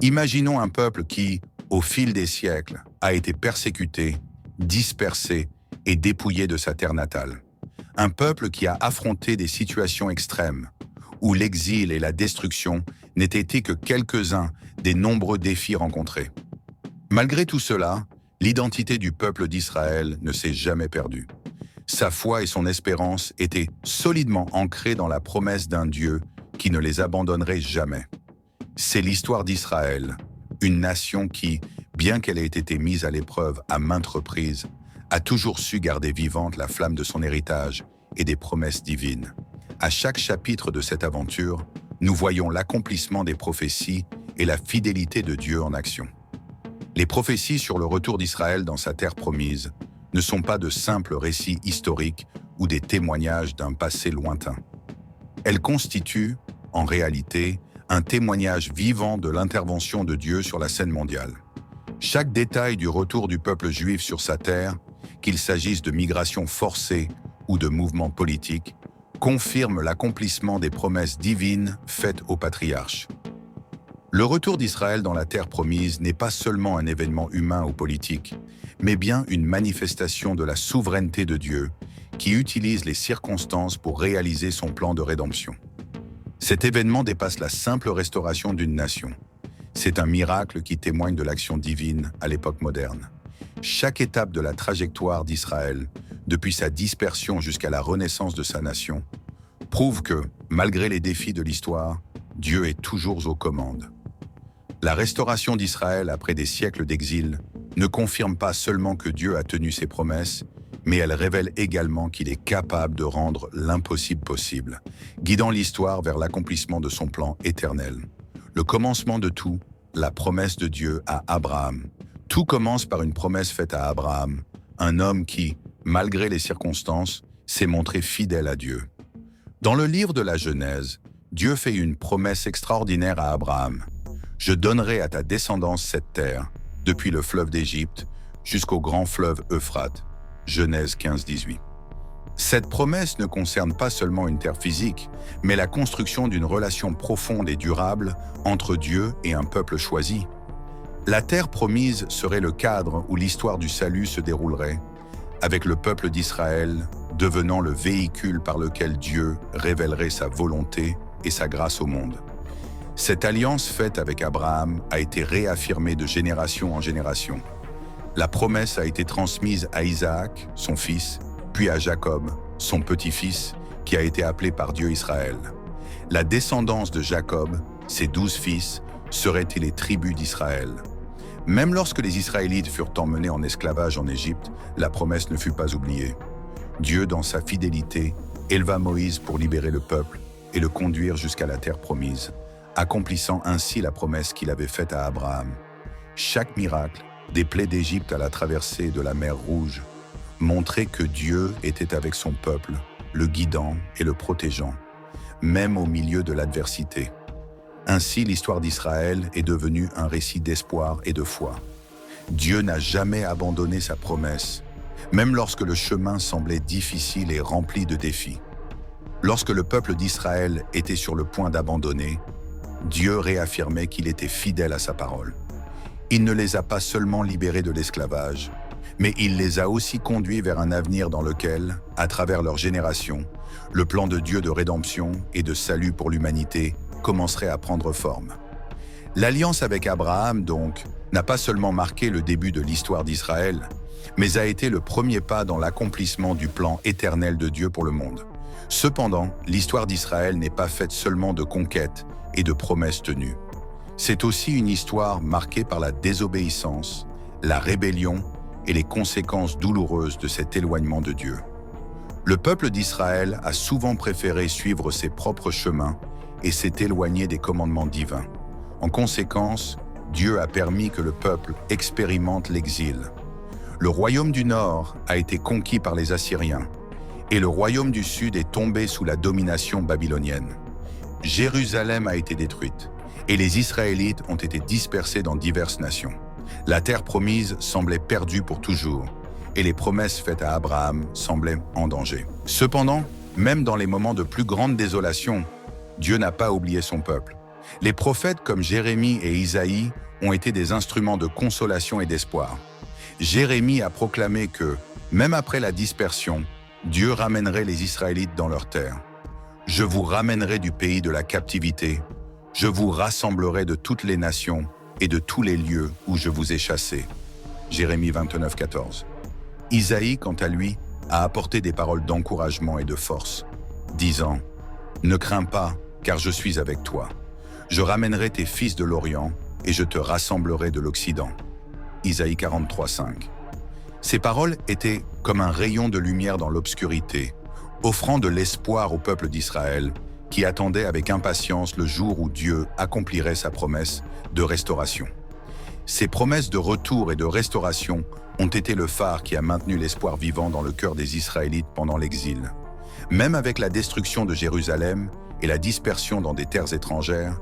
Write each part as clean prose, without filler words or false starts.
Imaginons un peuple qui, au fil des siècles, a été persécuté, dispersé et dépouillé de sa terre natale. Un peuple qui a affronté des situations extrêmes, où l'exil et la destruction n'étaient été que quelques-uns des nombreux défis rencontrés. Malgré tout cela, l'identité du peuple d'Israël ne s'est jamais perdue. Sa foi et son espérance étaient solidement ancrées dans la promesse d'un Dieu qui ne les abandonnerait jamais. C'est l'histoire d'Israël, une nation qui, bien qu'elle ait été mise à l'épreuve à maintes reprises, a toujours su garder vivante la flamme de son héritage et des promesses divines. À chaque chapitre de cette aventure, nous voyons l'accomplissement des prophéties et la fidélité de Dieu en action. Les prophéties sur le retour d'Israël dans sa terre promise ne sont pas de simples récits historiques ou des témoignages d'un passé lointain. Elles constituent, en réalité, un témoignage vivant de l'intervention de Dieu sur la scène mondiale. Chaque détail du retour du peuple juif sur sa terre, qu'il s'agisse de migration forcée ou de mouvements politiques, confirme l'accomplissement des promesses divines faites aux patriarches. Le retour d'Israël dans la terre promise n'est pas seulement un événement humain ou politique, mais bien une manifestation de la souveraineté de Dieu qui utilise les circonstances pour réaliser son plan de rédemption. Cet événement dépasse la simple restauration d'une nation. C'est un miracle qui témoigne de l'action divine à l'époque moderne. Chaque étape de la trajectoire d'Israël, depuis sa dispersion jusqu'à la renaissance de sa nation, prouve que, malgré les défis de l'histoire, Dieu est toujours aux commandes. La restauration d'Israël après des siècles d'exil ne confirme pas seulement que Dieu a tenu ses promesses, mais elle révèle également qu'il est capable de rendre l'impossible possible, guidant l'histoire vers l'accomplissement de son plan éternel. Le commencement de tout, la promesse de Dieu à Abraham. Tout commence par une promesse faite à Abraham, un homme qui, malgré les circonstances, s'est montré fidèle à Dieu. Dans le livre de la Genèse, Dieu fait une promesse extraordinaire à Abraham. « Je donnerai à ta descendance cette terre, depuis le fleuve d'Égypte jusqu'au grand fleuve Euphrate. » Genèse 15-18. Cette promesse ne concerne pas seulement une terre physique, mais la construction d'une relation profonde et durable entre Dieu et un peuple choisi. La terre promise serait le cadre où l'histoire du salut se déroulerait, avec le peuple d'Israël devenant le véhicule par lequel Dieu révélerait sa volonté et sa grâce au monde. Cette alliance faite avec Abraham a été réaffirmée de génération en génération. La promesse a été transmise à Isaac, son fils, puis à Jacob, son petit-fils, qui a été appelé par Dieu Israël. La descendance de Jacob, ses 12 fils, seraient les tribus d'Israël. Même lorsque les Israélites furent emmenés en esclavage en Égypte, la promesse ne fut pas oubliée. Dieu, dans sa fidélité, éleva Moïse pour libérer le peuple et le conduire jusqu'à la terre promise, accomplissant ainsi la promesse qu'il avait faite à Abraham. Chaque miracle, des plaies d'Égypte à la traversée de la mer Rouge, montrait que Dieu était avec son peuple, le guidant et le protégeant, même au milieu de l'adversité. Ainsi, l'histoire d'Israël est devenue un récit d'espoir et de foi. Dieu n'a jamais abandonné sa promesse, même lorsque le chemin semblait difficile et rempli de défis. Lorsque le peuple d'Israël était sur le point d'abandonner, Dieu réaffirmait qu'il était fidèle à sa parole. Il ne les a pas seulement libérés de l'esclavage, mais il les a aussi conduits vers un avenir dans lequel, à travers leur génération, le plan de Dieu de rédemption et de salut pour l'humanité commencerait à prendre forme. L'alliance avec Abraham, donc, n'a pas seulement marqué le début de l'histoire d'Israël, mais a été le premier pas dans l'accomplissement du plan éternel de Dieu pour le monde. Cependant, l'histoire d'Israël n'est pas faite seulement de conquêtes et de promesses tenues. C'est aussi une histoire marquée par la désobéissance, la rébellion et les conséquences douloureuses de cet éloignement de Dieu. Le peuple d'Israël a souvent préféré suivre ses propres chemins et s'est éloigné des commandements divins. En conséquence, Dieu a permis que le peuple expérimente l'exil. Le royaume du Nord a été conquis par les Assyriens et le royaume du Sud est tombé sous la domination babylonienne. Jérusalem a été détruite et les Israélites ont été dispersés dans diverses nations. La terre promise semblait perdue pour toujours et les promesses faites à Abraham semblaient en danger. Cependant, même dans les moments de plus grande désolation, Dieu n'a pas oublié son peuple. Les prophètes comme Jérémie et Isaïe ont été des instruments de consolation et d'espoir. Jérémie a proclamé que, même après la dispersion, Dieu ramènerait les Israélites dans leur terre. « Je vous ramènerai du pays de la captivité, je vous rassemblerai de toutes les nations et de tous les lieux où je vous ai chassés. » Jérémie 29, 14. Isaïe, quant à lui, a apporté des paroles d'encouragement et de force, disant « Ne crains pas, car je suis avec toi. Je ramènerai tes fils de l'Orient et je te rassemblerai de l'Occident. » Isaïe 43, 5. Ces paroles étaient comme un rayon de lumière dans l'obscurité, offrant de l'espoir au peuple d'Israël qui attendait avec impatience le jour où Dieu accomplirait sa promesse de restauration. Ces promesses de retour et de restauration ont été le phare qui a maintenu l'espoir vivant dans le cœur des Israélites pendant l'exil. Même avec la destruction de Jérusalem et la dispersion dans des terres étrangères,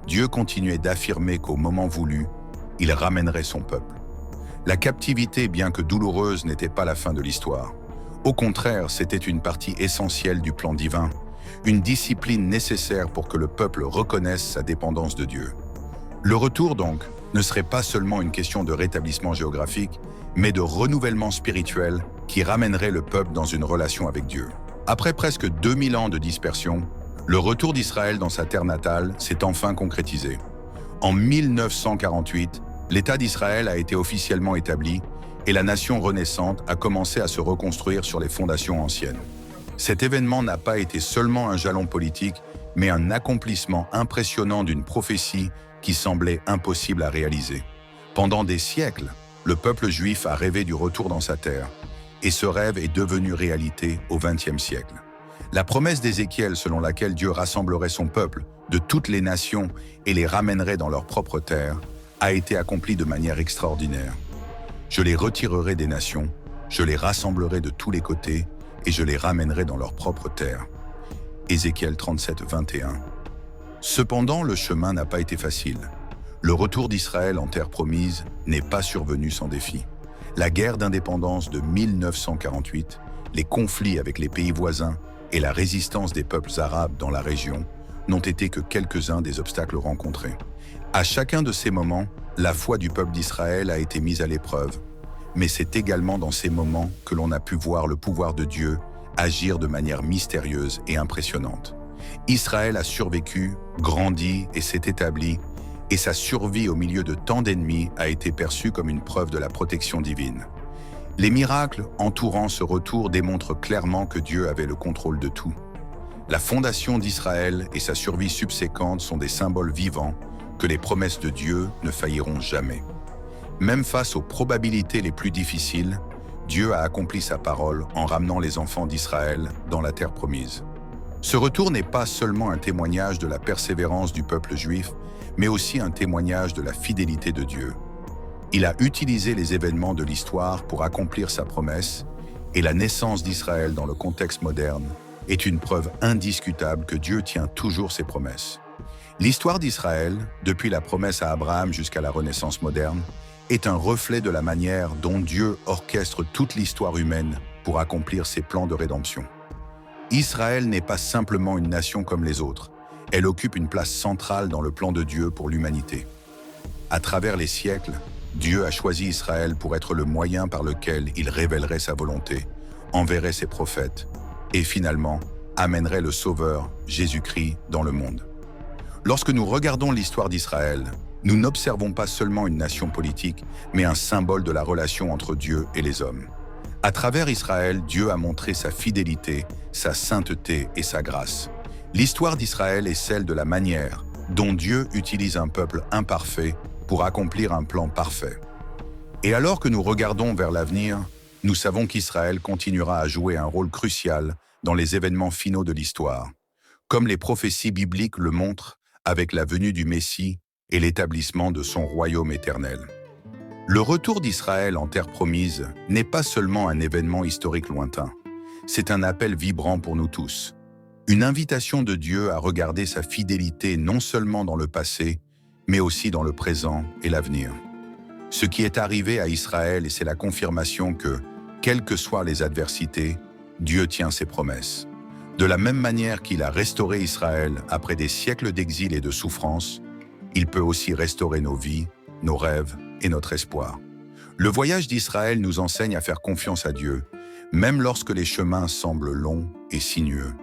Dieu continuait d'affirmer qu'au moment voulu, il ramènerait son peuple. La captivité, bien que douloureuse, n'était pas la fin de l'histoire. Au contraire, c'était une partie essentielle du plan divin, une discipline nécessaire pour que le peuple reconnaisse sa dépendance de Dieu. Le retour, donc, ne serait pas seulement une question de rétablissement géographique, mais de renouvellement spirituel qui ramènerait le peuple dans une relation avec Dieu. Après presque 2000 ans de dispersion, le retour d'Israël dans sa terre natale s'est enfin concrétisé. En 1948, l'État d'Israël a été officiellement établi et la nation renaissante a commencé à se reconstruire sur les fondations anciennes. Cet événement n'a pas été seulement un jalon politique, mais un accomplissement impressionnant d'une prophétie qui semblait impossible à réaliser. Pendant des siècles, le peuple juif a rêvé du retour dans sa terre, et ce rêve est devenu réalité au XXe siècle. La promesse d'Ézéchiel selon laquelle Dieu rassemblerait son peuple de toutes les nations et les ramènerait dans leur propre terre a été accomplie de manière extraordinaire. Je les retirerai des nations, je les rassemblerai de tous les côtés et je les ramènerai dans leur propre terre. Ézéchiel 37, 21. Cependant, le chemin n'a pas été facile. Le retour d'Israël en terre promise n'est pas survenu sans défi. La guerre d'indépendance de 1948, les conflits avec les pays voisins et la résistance des peuples arabes dans la région n'ont été que quelques-uns des obstacles rencontrés. À chacun de ces moments, la foi du peuple d'Israël a été mise à l'épreuve, mais c'est également dans ces moments que l'on a pu voir le pouvoir de Dieu agir de manière mystérieuse et impressionnante. Israël a survécu, grandi et s'est établi, et sa survie au milieu de tant d'ennemis a été perçue comme une preuve de la protection divine. Les miracles entourant ce retour démontrent clairement que Dieu avait le contrôle de tout. La fondation d'Israël et sa survie subséquente sont des symboles vivants que les promesses de Dieu ne failliront jamais. Même face aux probabilités les plus difficiles, Dieu a accompli sa parole en ramenant les enfants d'Israël dans la terre promise. Ce retour n'est pas seulement un témoignage de la persévérance du peuple juif, mais aussi un témoignage de la fidélité de Dieu. Il a utilisé les événements de l'histoire pour accomplir sa promesse, et la naissance d'Israël dans le contexte moderne est une preuve indiscutable que Dieu tient toujours ses promesses. L'histoire d'Israël, depuis la promesse à Abraham jusqu'à la Renaissance moderne, est un reflet de la manière dont Dieu orchestre toute l'histoire humaine pour accomplir ses plans de rédemption. Israël n'est pas simplement une nation comme les autres, elle occupe une place centrale dans le plan de Dieu pour l'humanité. À travers les siècles, Dieu a choisi Israël pour être le moyen par lequel il révélerait sa volonté, enverrait ses prophètes et finalement amènerait le Sauveur, Jésus-Christ, dans le monde. Lorsque nous regardons l'histoire d'Israël, nous n'observons pas seulement une nation politique, mais un symbole de la relation entre Dieu et les hommes. À travers Israël, Dieu a montré sa fidélité, sa sainteté et sa grâce. L'histoire d'Israël est celle de la manière dont Dieu utilise un peuple imparfait pour accomplir un plan parfait. Et alors que nous regardons vers l'avenir, nous savons qu'Israël continuera à jouer un rôle crucial dans les événements finaux de l'histoire, comme les prophéties bibliques le montrent avec la venue du Messie et l'établissement de son royaume éternel. Le retour d'Israël en terre promise n'est pas seulement un événement historique lointain, c'est un appel vibrant pour nous tous. Une invitation de Dieu à regarder sa fidélité non seulement dans le passé, mais aussi dans le présent et l'avenir. Ce qui est arrivé à Israël, c'est la confirmation que, quelles que soient les adversités, Dieu tient ses promesses. De la même manière qu'il a restauré Israël après des siècles d'exil et de souffrance, il peut aussi restaurer nos vies, nos rêves et notre espoir. Le voyage d'Israël nous enseigne à faire confiance à Dieu, même lorsque les chemins semblent longs et sinueux.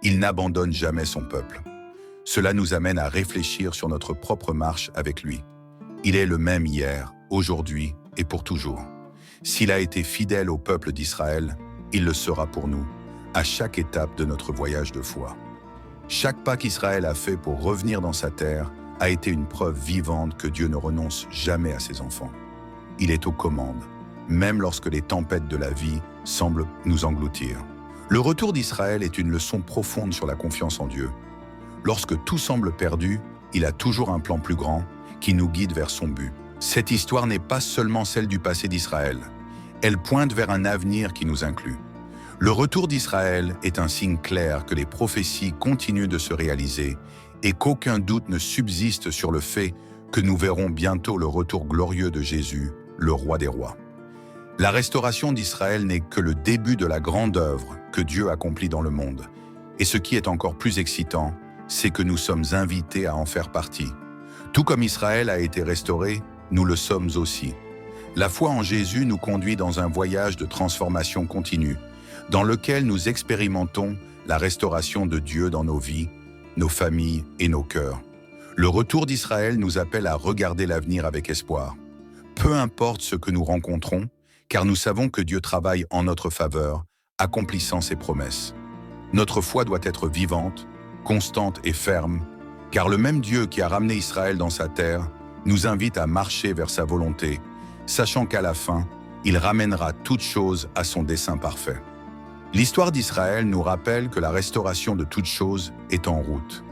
Il n'abandonne jamais son peuple. Cela nous amène à réfléchir sur notre propre marche avec lui. Il est le même hier, aujourd'hui et pour toujours. S'il a été fidèle au peuple d'Israël, il le sera pour nous, à chaque étape de notre voyage de foi. Chaque pas qu'Israël a fait pour revenir dans sa terre a été une preuve vivante que Dieu ne renonce jamais à ses enfants. Il est aux commandes, même lorsque les tempêtes de la vie semblent nous engloutir. Le retour d'Israël est une leçon profonde sur la confiance en Dieu. Lorsque tout semble perdu, il a toujours un plan plus grand qui nous guide vers son but. Cette histoire n'est pas seulement celle du passé d'Israël. Elle pointe vers un avenir qui nous inclut. Le retour d'Israël est un signe clair que les prophéties continuent de se réaliser et qu'aucun doute ne subsiste sur le fait que nous verrons bientôt le retour glorieux de Jésus, le roi des rois. La restauration d'Israël n'est que le début de la grande œuvre que Dieu accomplit dans le monde. Et ce qui est encore plus excitant, c'est que nous sommes invités à en faire partie. Tout comme Israël a été restauré, nous le sommes aussi. La foi en Jésus nous conduit dans un voyage de transformation continue, dans lequel nous expérimentons la restauration de Dieu dans nos vies, nos familles et nos cœurs. Le retour d'Israël nous appelle à regarder l'avenir avec espoir. Peu importe ce que nous rencontrons, car nous savons que Dieu travaille en notre faveur, accomplissant ses promesses. Notre foi doit être vivante, constante et ferme, car le même Dieu qui a ramené Israël dans sa terre nous invite à marcher vers sa volonté, sachant qu'à la fin, il ramènera toutes choses à son dessein parfait. L'histoire d'Israël nous rappelle que la restauration de toutes choses est en route.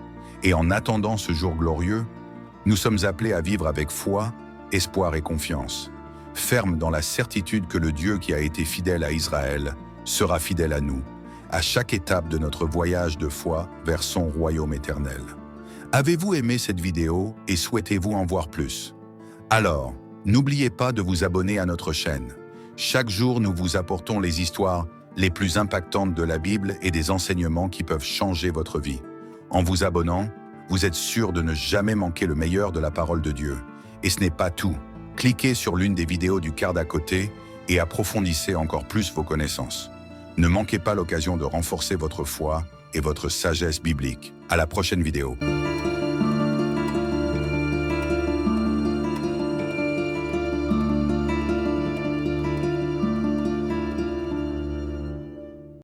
Et en attendant ce jour glorieux, nous sommes appelés à vivre avec foi, espoir et confiance, fermes dans la certitude que le Dieu qui a été fidèle à Israël sera fidèle à nous, à chaque étape de notre voyage de foi vers son royaume éternel. Avez-vous aimé cette vidéo et souhaitez-vous en voir plus? Alors, n'oubliez pas de vous abonner à notre chaîne. Chaque jour, nous vous apportons les histoires les plus impactantes de la Bible et des enseignements qui peuvent changer votre vie. En vous abonnant, vous êtes sûr de ne jamais manquer le meilleur de la parole de Dieu. Et ce n'est pas tout. Cliquez sur l'une des vidéos du card à côté et approfondissez encore plus vos connaissances. Ne manquez pas l'occasion de renforcer votre foi et votre sagesse biblique. À la prochaine vidéo.